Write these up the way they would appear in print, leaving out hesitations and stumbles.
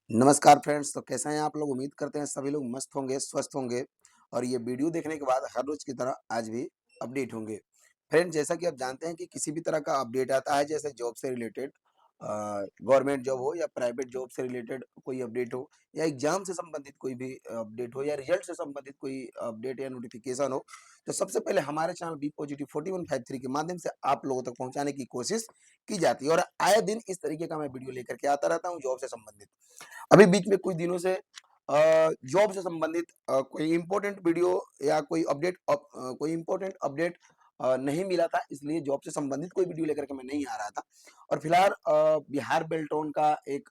नमस्कार फ्रेंड्स, तो कैसे हैं आप लोग? उम्मीद करते हैं सभी लोग मस्त होंगे, स्वस्थ होंगे और ये वीडियो देखने के बाद हर रोज की तरह आज भी अपडेट होंगे। फ्रेंड्स, जैसा कि आप जानते हैं कि किसी भी तरह का अपडेट आता है, जैसे जॉब से रिलेटेड, गवर्नमेंट जॉब हो या प्राइवेट जॉब से रिलेटेड कोई अपडेट हो या एग्जाम से संबंधित कोई भी अपडेट हो या रिजल्ट से संबंधित कोई अपडेट या नोटिफिकेशन हो, तो सबसे पहले हमारे चैनल बी पॉजिटिव 4153 के माध्यम से आप लोगों तक पहुंचाने की कोशिश की जाती है और आए दिन इस तरीके का मैं वीडियो लेकर के आता रहता हूं जॉब से संबंधित। अभी बीच में कुछ दिनों से जॉब से संबंधित कोई इम्पोर्टेंट वीडियो या कोई इम्पोर्टेंट अपडेट नहीं मिला था, इसलिए जॉब से संबंधित कोई वीडियो लेकर के मैं नहीं आ रहा था। और फिलहाल बिहार बेल्ट्रॉन का एक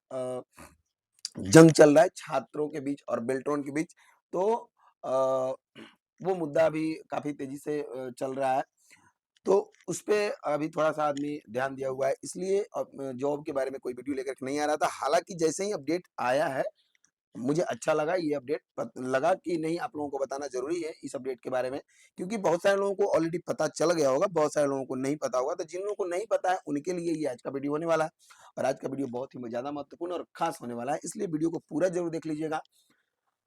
जंग चल रहा है छात्रों के बीच और बेल्ट्रॉन के बीच। तो वो मुद्दा अभी काफी तेजी से चल रहा है, तो उसपे अभी थोड़ा-सा आदमी ध्यान दिया हुआ है, इसलिए जॉब के बारे में कोई वीडियो लेकर के नहीं आ रहा था। हालाँकि जैसे ही अपडेट आया है, मुझे अच्छा लगा ये अपडेट, पत लगा कि नहीं, आप लोगों को बताना ज़रूरी है इस अपडेट के बारे में, क्योंकि बहुत सारे लोगों को ऑलरेडी पता चल गया होगा, बहुत सारे लोगों को नहीं पता होगा। तो जिन लोगों को नहीं पता है, उनके लिए ये आज का वीडियो होने वाला है और आज का वीडियो बहुत ही ज़्यादा महत्वपूर्ण और खास होने वाला है, इसलिए वीडियो को पूरा ज़रूर देख लीजिएगा।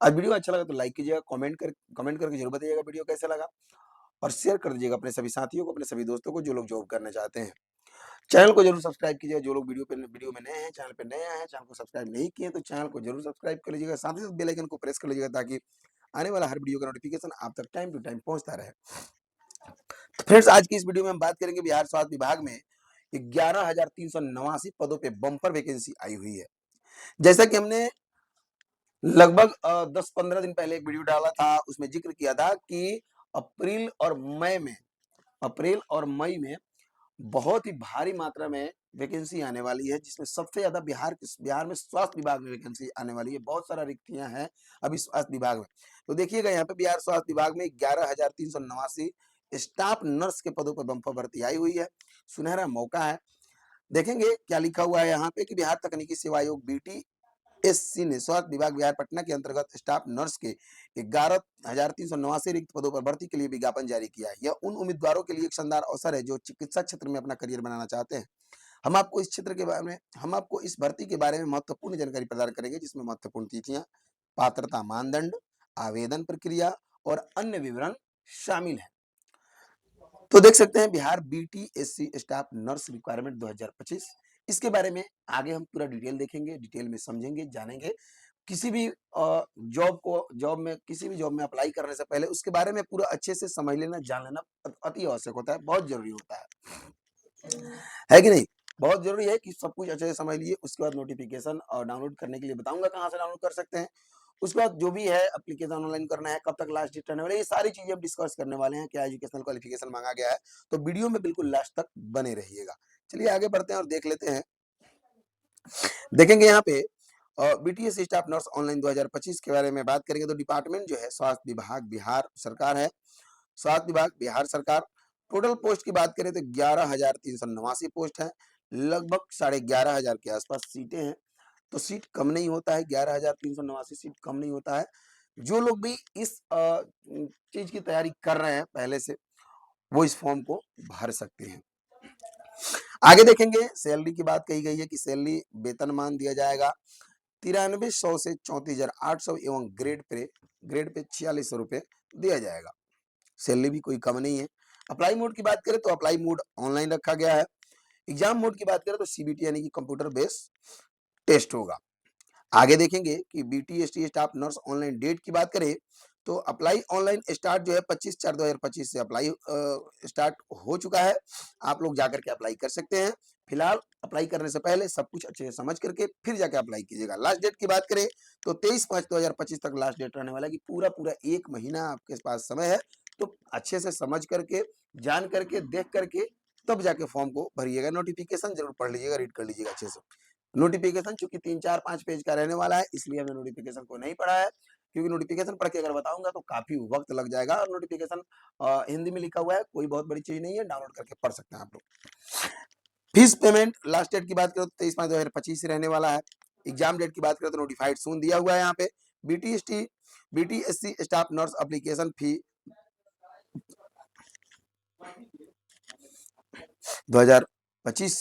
और वीडियो अच्छा लगा तो लाइक कीजिएगा, कमेंट करके ज़रूर बताइएगा वीडियो कैसा लगा और शेयर कर दीजिएगा अपने सभी साथियों को, अपने सभी दोस्तों को जो लोग जॉब करना चाहते हैं। चैनल को जरूर सब्सक्राइब कीजिएगा, जो लोग वीडियो में नए हैं, चैनल पे नए आए हैं, चैनल को सब्सक्राइब नहीं किए तो चैनल को जरूर सब्सक्राइब कर लीजिएगा, साथ ही साथ बेल आइकन को प्रेस कर लीजिएगा ताकि आने वाला हर वीडियो का नोटिफिकेशन आप तक टाइम टू टाइम पहुंचता रहे। तो फ्रेंड्स, आज की इस वीडियो में हम बात करेंगे बिहार स्वास्थ्य विभाग में 11,389 पदों पे बम्पर वैकेंसी आई हुई है। जैसा कि हमने लगभग 10-15 दिन पहले एक वीडियो डाला था, उसमें जिक्र किया था कि अप्रैल और मई में अप्रैल और मई में बहुत ही भारी मात्रा में वैकेंसी आने वाली है, जिसमें सबसे ज्यादा बिहार में स्वास्थ्य विभाग में वैकेंसी आने वाली है। बहुत सारा रिक्तियां हैं अभी स्वास्थ्य विभाग में। तो देखिएगा, यहाँ पे बिहार स्वास्थ्य विभाग में 11,389 स्टाफ नर्स के पदों पर बम्पर भर्ती आई हुई है। सुनहरा मौका है। देखेंगे क्या लिखा हुआ है यहाँ पे कि बिहार तकनीकी सेवा आयोग BTSC ने स्वास्थ्य विभाग बिहार पटना के अंतर्गत स्टाफ नर्स के 11,389 रिक्त पदों पर भर्ती के लिए विज्ञापन जारी किया है। यह उन उम्मीदवारों के लिए एक शानदार अवसर है जो चिकित्सा क्षेत्र में अपना करियर बनाना चाहते हैं। हम आपको इस भर्ती के बारे में महत्वपूर्ण जानकारी प्रदान करेंगे, जिसमें महत्वपूर्ण तिथियां, पात्रता मानदंड, आवेदन प्रक्रिया और अन्य विवरण शामिल है। तो देख सकते हैं Bihar BTSC staff nurse requirement 2025, इसके बारे में आगे हम पूरा डिटेल देखेंगे, डिटेल में समझेंगे, जानेंगे। किसी भी किसी भी जॉब में अप्लाई करने से पहले उसके बारे में पूरा अच्छे से समझ लेना, जान लेना अति आवश्यक होता है, बहुत जरूरी होता है कि नहीं? बहुत जरूरी है कि सब कुछ अच्छे से समझ लिए। उसके बाद नोटिफिकेशन और डाउनलोड करने के लिए बताऊंगा कहाँ से डाउनलोड कर सकते हैं। उसके बाद जो भी है एप्लीकेशन ऑनलाइन करना है, कब तक लास्ट डेट रहने वाला है, ये सारी चीजें हम डिस्कस करने वाले हैं। क्या एजुकेशनल क्वालिफिकेशन मांगा गया है, तो वीडियो में बिल्कुल लास्ट तक बने रहिएगा। चलिए आगे बढ़ते हैं और देख लेते हैं। देखेंगे यहाँ पे BTS स्टाफ नर्स ऑनलाइन 2025 के बारे में बात करेंगे, तो डिपार्टमेंट जो है स्वास्थ्य विभाग बिहार सरकार है। स्वास्थ्य विभाग बिहार सरकार। टोटल पोस्ट की बात करें तो 11,389 पोस्ट है। लगभग 11,500 के आसपास सीटें हैं। तो सीट कम नहीं होता है, 11,389 सीट कम नहीं होता है। जो लोग भी इस चीज की तैयारी कर रहे हैं पहले से, वो इस फॉर्म को भर सकते हैं। आगे देखेंगे, सैलरी की बात कही गई है कि सैलरी वेतनमान दिया जाएगा 9300 से 34,800 एवं ग्रेड पे 4600 रुपए दिया जाएगा। सैलरी भी कोई कम नहीं है। अप्लाई मोड की बात करें तो अप्लाई मोड ऑनलाइन रखा गया है। एग्जाम मोड की बात करें तो CBT यानी कि कंप्यूटर बेस्ड टेस्ट होगा। आगे देखेंगे कि BTST staff nurse online date की बात करें तो अप्लाई ऑनलाइन स्टार्ट जो है 25/4/2025 से अप्लाई स्टार्ट हो चुका है। आप लोग जाकर के अप्लाई कर सकते हैं। फिलहाल अप्लाई करने से पहले सब कुछ अच्छे से समझ करके फिर जाके अप्लाई कीजिएगा। लास्ट डेट की बात करें तो 23/5/2025 तक लास्ट डेट रहने वाला है, कि पूरा पूरा 1 महीना आपके पास समय है। तो अच्छे से समझ करके, जान करके, देख करके तब जाके फॉर्म को भरिएगा। नोटिफिकेशन जरूर पढ़ लीजिएगा, रीड कर लीजिएगा अच्छे से। नोटिफिकेशन चूंकि 3 4 5 पेज का रहने वाला है, इसलिए हमने नोटिफिकेशन को नहीं पढ़ा है, क्योंकि नोटिफिकेशन पढ़ के अगर बताऊंगा तो काफी वक्त लग जाएगा। और नोटिफिकेशन हिंदी में लिखा हुआ है, कोई बहुत बड़ी चीज नहीं है, डाउनलोड करके पढ़ सकते हैं आप लोग। फीस पेमेंट लास्ट डेट की बात करें तो 23/5/2025 से रहने वाला है। एग्जाम डेट की बात करें तो नोटिफाइड सून दिया हुआ है यहाँ पे। BTSC staff nurse application fee 2025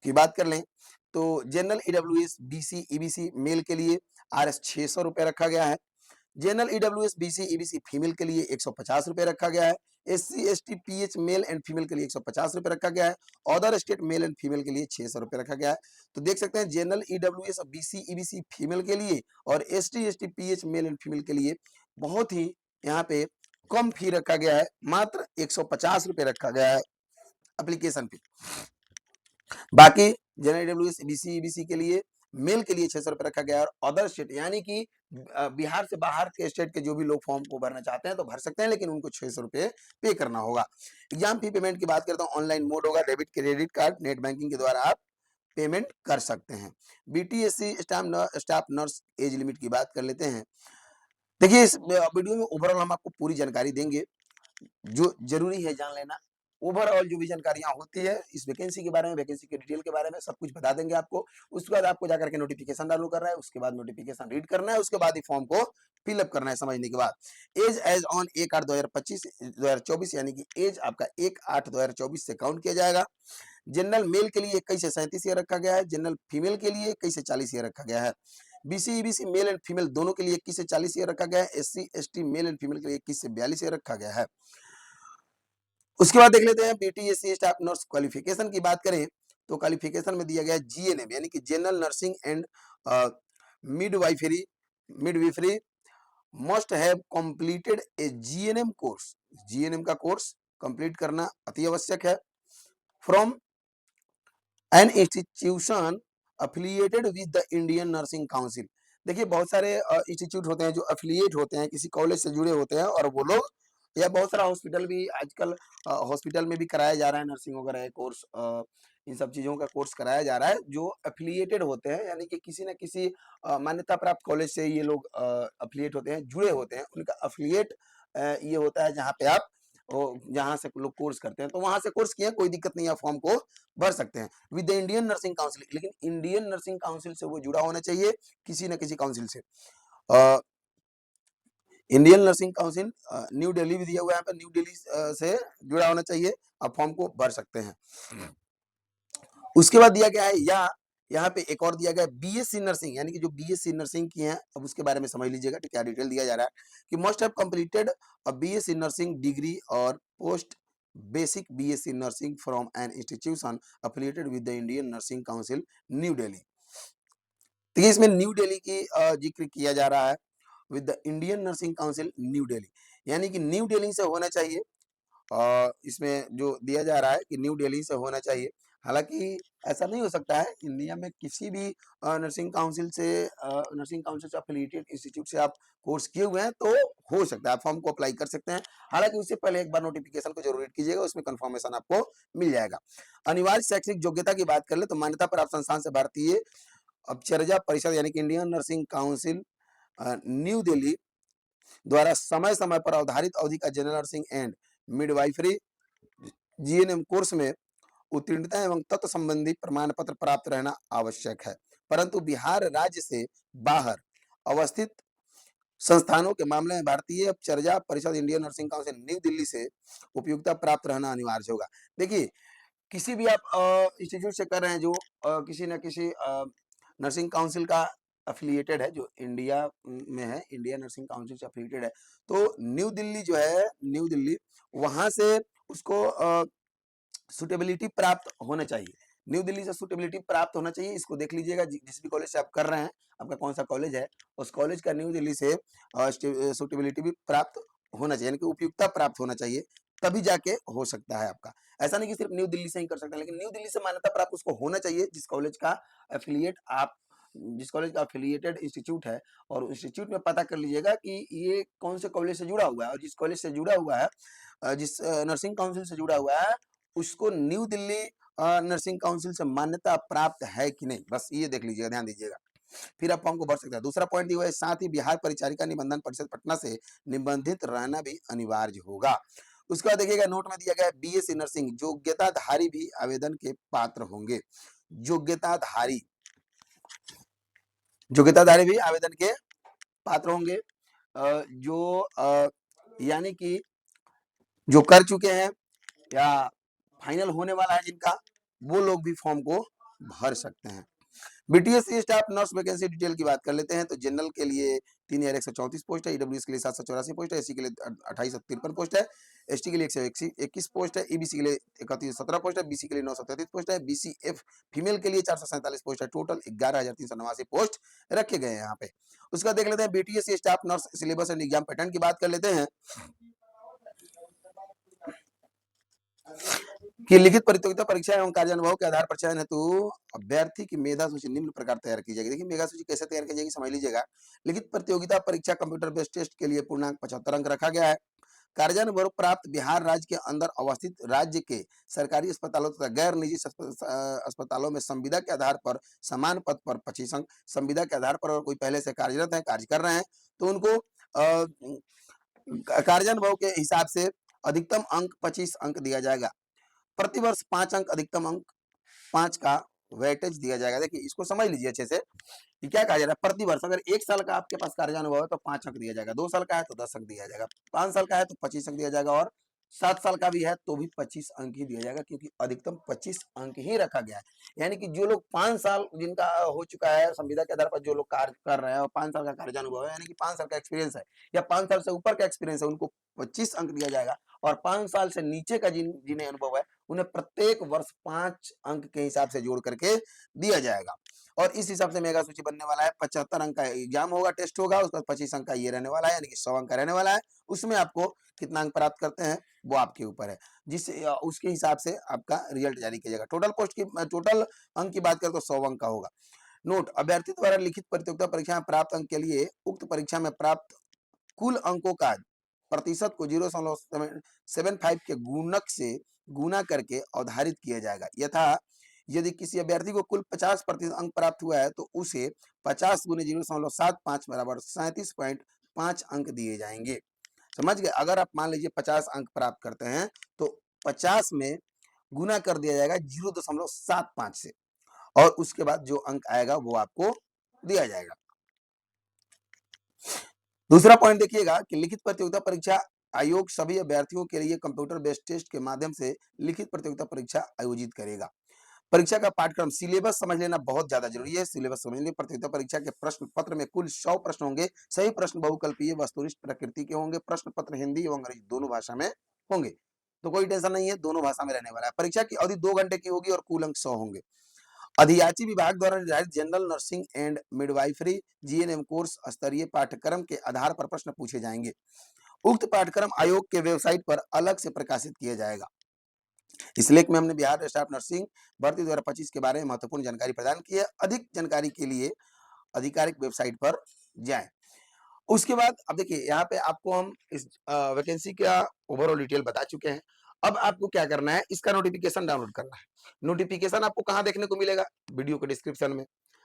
की बात कर लें तो general EWS, BC, EBC male के लिए आरएस 600 रुपए रखा गया है। General EWS, BC, EBC female के लिए 150 रुपए रखा गया है। SC, ST, PH male and female के लिए 150 रुपए रखा गया है। Other state male and female के लिए 600 रुपए रखा गया है। तो देख सकते हैं जनरल ईडब्ल्यूएस और बीसी, ईबीसी फीमेल के लिए और ST, ST, PH male and female के लिए बहुत ही यहाँ पे कम फी रखा गया है, मात्र 150 रुपए रखा गया है एप्लीकेशन फी। बाकी जनरल ईडब्ल्यूएस, बीसी, ईबीसी के लिए मेल के लिए 600 रुपए रखा गया है और अदर स्टेट यानी कि बिहार से बाहर के स्टेट के जो भी लोग फॉर्म को भरना चाहते हैं तो भर सकते हैं, लेकिन उनको 600 रुपए पे करना होगा। एग्जाम फी पेमेंट की बात करता हूँ, ऑनलाइन मोड होगा, debit credit card net banking के द्वारा आप पेमेंट कर सकते हैं। BTSC staff nurse age limit की बात कर लेते हैं। देखिए इस वीडियो में ओवरऑल हम आपको पूरी जानकारी देंगे, जो जरूरी है जान लेना। ओवरऑल जो भी जानकारियां होती है इस वैकेंसी के बारे में, वैकेंसी के डिटेल के बारे में सब कुछ बता देंगे आपको। उसके बाद आपको जाकर के नोटिफिकेशन डाउनलोड करना है, उसके बाद नोटिफिकेशन रीड करना है, उसके बाद ही फॉर्म को फिलअप करना है समझने के बाद। एज एज ऑन 1/8/2024 यानी कि एज आपका 1/8/2024 से काउंट किया जाएगा। जनरल मेल के लिए 21 से 37 ईयर रखा गया है। जनरल फीमेल के लिए 21 से 40 ईयर रखा गया है। BC, EBC mail and female दोनों के लिए 21 से 40 ईयर रखा गया है। SC, ST mail and female के लिए 21 से 42 ईयर रखा गया है। उसके बाद देख लेते हैं बीटीएससी स्टाफ नर्स क्वालिफिकेशन की बात करें तो क्वालिफिकेशन में दिया गया जीएनएम यानी कि general nursing and midwifery midwifery must have completed A GNM course. GNM का कोर्स कंप्लीट करना अति आवश्यक है। From an institution affiliated with the Indian Nursing council. देखिए बहुत सारे इंस्टीट्यूट होते हैं जो अफिलिएट होते हैं, किसी कॉलेज से जुड़े होते हैं और वो लोग या बहुत सारा हॉस्पिटल भी आजकल हॉस्पिटल में भी कराया जा रहा है नर्सिंग वगैरह कोर्स, इन सब चीजों का कोर्स कराया जा रहा है जो अफिलिएटेड होते हैं यानी कि किसी न किसी मान्यता प्राप्त कॉलेज से ये लोग अफिलिएट होते हैं, जुड़े होते हैं, उनका अफिलिएट ये होता है जहाँ पे आप जहाँ से लोग कोर्स करते हैं, तो वहां से कोर्स किया कोई दिक्कत नहीं है, फॉर्म को भर सकते हैं with the Indian Nursing council. लेकिन इंडियन नर्सिंग काउंसिल से वो जुड़ा होना चाहिए, किसी न किसी काउंसिल से। Indian Nursing Council New Delhi भी दिया हुआ है, यहाँ पर न्यू दिल्ली से जुड़ा होना चाहिए, आप फॉर्म को भर सकते हैं। उसके बाद दिया गया है या यहाँ पे एक और दिया गया है बीएससी नर्सिंग यानी कि जो बीएससी नर्सिंग की हैं, अब उसके बारे में समझ लीजिएगा क्या डिटेल दिया जा रहा है कि must have completed a BSc nursing degree और post basic BSc nursing from an institution affiliated with the Indian Nursing Council New Delhi. देखिए इसमें न्यू दिल्ली की जिक्र किया जा रहा है with the Indian Nursing Council New Delhi, यानी कि न्यू दिल्ली से होना चाहिए। इसमें जो दिया जा रहा है कि न्यू दिल्ली से होना चाहिए, हालांकि ऐसा नहीं हो सकता है इंडिया में किसी भी नर्सिंग काउंसिल से अफिलिएटेड इंस्टीट्यूट से आप कोर्स किए हुए हैं तो हो सकता है आप फॉर्म को अप्लाई कर सकते हैं। हालांकि उससे पहले एक बार नोटिफिकेशन को जरूर रीड कीजिएगा, उसमें कंफर्मेशन आपको मिल जाएगा। अनिवार्य शैक्षिक योग्यता की बात कर ले तो मान्यता प्राप्त संस्थान से भारतीय अपचर्या परिषद यानी कि Indian Nursing Council New Delhi द्वारा समय समय पर अवधारित अवधि का general nursing and midwifery GNM course में उत्तीर्णता एवं तत्व संबंधी प्रमाण पत्र प्राप्त रहना आवश्यक है, परंतु बिहार राज्य से बाहर अवस्थित संस्थानों के मामले में भारतीय अपचर्या परिषद Indian Nursing Council New Delhi से उपयुक्तता प्राप्त रहना अनिवार्य होगा। देखिए किसी भी आप इंस्टीट्यूट से कर रहे हैं जो किसी न किसी नर्सिंग काउंसिल का अफिलिएटेड है, जो इंडिया में है, इंडिया नर्सिंग काउंसिल से अफिलिएटेड है, तो न्यू दिल्ली जो है, न्यू दिल्ली वहां से उसको सुटेबिलिटी प्राप्त होना चाहिए। न्यू दिल्ली से सुटेबिलिटी प्राप्त होना चाहिए, इसको देख लीजिएगा जिस भी कॉलेज से आप कर रहे हैं, आपका कौन सा कॉलेज है, उस कॉलेज का न्यू दिल्ली से सुटेबिलिटी भी प्राप्त होना चाहिए, यानी कि उपयुक्तता प्राप्त होना चाहिए, तभी जाके हो सकता है आपका। ऐसा नहीं कि सिर्फ न्यू दिल्ली से ही कर सकते हैं, लेकिन न्यू दिल्ली से मान्यता प्राप्त उसको होना चाहिए जिस कॉलेज का एफिलिएट आप जिस कॉलेज का एफिलिएटेड इंस्टीट्यूट है, और इंस्टीट्यूट में पता कर लीजिएगा कि ये कौन से कॉलेज से जुड़ा हुआ है, और जिस कॉलेज से जुड़ा हुआ है, जिस नर्सिंग काउंसिल से जुड़ा हुआ है, उसको न्यू दिल्ली नर्सिंग काउंसिल से मान्यता प्राप्त है कि नहीं, बस ये देख लीजिएगा, ध्यान दीजिएगा, फिर आप फॉर्म को भर सकते हैं। दूसरा पॉइंट दिया हुआ है साथ ही बिहार परिचारिका निबंधन परिषद पटना से निबंधित रहना भी अनिवार्य होगा। उसके बाद देखिएगा नोट में दिया गया है बीएससी नर्सिंग योग्यताधारी भी आवेदन के पात्र होंगे। योग्यताधारी योग्यताधारी भी आवेदन के पात्र होंगे, जो यानी कि जो कर चुके हैं या फाइनल होने वाला है जिनका, वो लोग भी फॉर्म को भर सकते हैं। BTS staff nurse vacancy detail की बात कर लेते हैं तो जनरल के लिए 3,134 पोस्ट है, ईडब्ल्यूएस के लिए 784 पोस्ट है, एससी के लिए 2853 पोस्ट है, एसटी के लिए 121 पोस्ट है, ईबीसी के लिए 3117 पोस्ट है, बीसी के लिए 933 पोस्ट है, बीसीएफ फीमेल के लिए 447 पोस्ट है। टोटल 11,389 पोस्ट रखे गए हैं यहाँ पे। उसका देख लेते हैं BTS staff nurse syllabus and exam pattern की बात कर लेते हैं कि लिखित प्रतियोगिता परीक्षा एवं कार्य अनुभव के आधार पर चयन हेतु अभ्यर्थी की मेधा सूची निम्न प्रकार तैयार की जाएगी। देखिए मेधा सूची कैसे तैयार की जाएगी समझ लीजिएगा। लिखित प्रतियोगिता परीक्षा कंप्यूटर बेस्ड टेस्ट के लिए पूर्णांक 75 अंक रखा गया है। कार्यानुभव प्राप्त बिहार राज्य के अंदर अवस्थित राज्य के सरकारी अस्पतालों तथा गैर निजी अस्पतालों में संविदा के आधार पर समान पद पर 25 अंक, संविदा के आधार पर कोई पहले से कार्यरत है, कार्य कर रहे हैं तो उनको कार्यानुभव के हिसाब से अधिकतम अंक 25 अंक दिया जाएगा। प्रतिवर्ष 5 अंक अधिकतम अंक 5 का वेटेज दिया जाएगा। देखिए इसको समझ लीजिए अच्छे से कि क्या कहा जा रहा है। प्रतिवर्ष अगर 1 साल का आपके पास कार्यानुभव है तो 5 अंक दिया जाएगा, 2 साल का है तो 10 अंक दिया जाएगा, 5 साल का है तो 25 अंक दिया जाएगा और 7 साल का भी है तो भी 25 अंक ही दिया जाएगा क्योंकि अधिकतम 25 अंक ही रखा गया है। यानी कि जो लोग 5 साल जिनका हो चुका है संविदा के आधार पर जो लोग कार्य कर रहे हैं और 5 साल का कार्यानुभव है यानी कि 5 साल का एक्सपीरियंस है या 5 साल से ऊपर का एक्सपीरियंस है उनको 25 अंक दिया जाएगा और 5 साल से नीचे का जिन्हें अनुभव है उन्हें प्रत्येक वर्ष 5 अंक के हिसाब से जोड़ करके दिया जाएगा। और इस हिसाब से मेगा सूची बनने वाला है। 75 अंक का एग्जाम होगा, टेस्ट होगा, उसका 25 अंक का ये रहने वाला है यानी कि 100 अंक का रहने वाला है। उसमें आपको कितना अंक प्राप्त करते हैं वो आपके ऊपर है, जिससे उसके हिसाब से आपका रिजल्ट जारी किया जाएगा। टोटल अंक की बात करें तो 100 अंक का होगा। नोट, अभ्यर्थी द्वारा लिखित प्रतियोगिता परीक्षा में प्राप्त अंक के लिए उक्त परीक्षा में प्राप्त कुल अंकों का प्रतिशत को 0.75 के गुणक से गुना करके अवधारित किया जाएगा। यथा यदि किसी अभ्यर्थी को कुल 50% अंक प्राप्त हुआ है तो उसे 50 गुने 0.75 बराबर 37.5 अंक दिए जाएंगे। समझ गए। अगर आप मान लीजिए 50 अंक प्राप्त करते हैं तो 50 में गुना कर दिया जाएगा 0.75 से और उसके बाद जो अंक आएगा वो आपको दिया जाएगा। दूसरा पॉइंट देखिएगा कि लिखित प्रतियोगिता परीक्षा आयोग सभी अभ्यर्थियों के लिए कंप्यूटर बेस्ड टेस्ट के माध्यम से लिखित प्रतियोगिता परीक्षा आयोजित करेगा। परीक्षा का पाठ्यक्रम सिलेबस समझ लेना बहुत ज्यादा जरूरी है। सिलेबस समझ लें। प्रतियोगिता परीक्षा के प्रश्न पत्र में कुल 100 प्रश्न होंगे। सही प्रश्न बहुकल्पीय वस्तुनिष्ठ प्रकृति के होंगे। प्रश्न पत्र हिंदी एवं अंग्रेजी दोनों भाषा में होंगे तो कोई टेंशन नहीं है, दोनों भाषा में रहने वाला है। परीक्षा की अवधि 2 घंटे की होगी और कुल अंक 100 होंगे। अधियाची विभाग द्वारा निर्धारित general nursing and midwifery GNM course स्तरीय पाठ्यक्रम के आधार पर प्रश्न पूछे जाएंगे। उक्त पाठ्यक्रम आयोग के वेबसाइट पर अलग से प्रकाशित किया जाएगा। इस लेख में हमने बिहार स्टाफ नर्सिंग भर्ती 2025 के बारे में महत्वपूर्ण जानकारी प्रदान की है। अधिक जानकारी के लिए आधिकारिक वेबसाइट पर जाएं। उसके बाद अब देखिए यहाँ पे आपको हम इस वैकेंसी का ओवरऑल डिटेल बता चुके हैं। अब आपको क्या करना है, इसका नोटिफिकेशन डाउनलोड करना है। नोटिफिकेशन आपको कहाँ देखने को मिलेगा? वीडियो के डिस्क्रिप्शन में।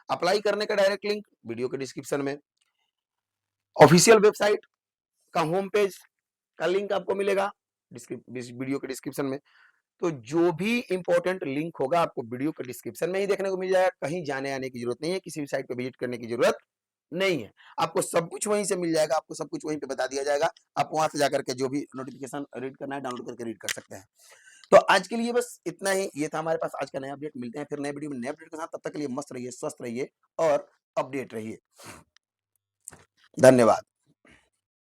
अप्लाई करने का डायरेक्ट लिंक वीडियो के डिस्क्रिप्शन में। ऑफिशियल वेबसाइट का होम पेज का लिंक आपको मिलेगा वीडियो के डिस्क्रिप्शन में। तो जो भी इंपॉर्टेंट लिंक होगा आपको वीडियो के डिस्क्रिप्शन में ही देखने को मिल जाएगा। कहीं जाने आने की जरूरत नहीं है, किसी भी साइट पे विजिट करने की जरूरत नहीं है। आपको सब कुछ वहीं से मिल जाएगा, आपको सब कुछ वहीं पे बता दिया जाएगा। आप वहां से जाकर के जो भी नोटिफिकेशन रीड करना है डाउनलोड करके रीड कर सकते हैं। तो आज के लिए बस इतना ही। ये था हमारे पास आज का नया अपडेट। मिलते हैं फिर नए वीडियो में नए अपडेट के साथ। तब तक के लिए मस्त रहिए, स्वस्थ रहिए और अपडेट रहिए। धन्यवाद।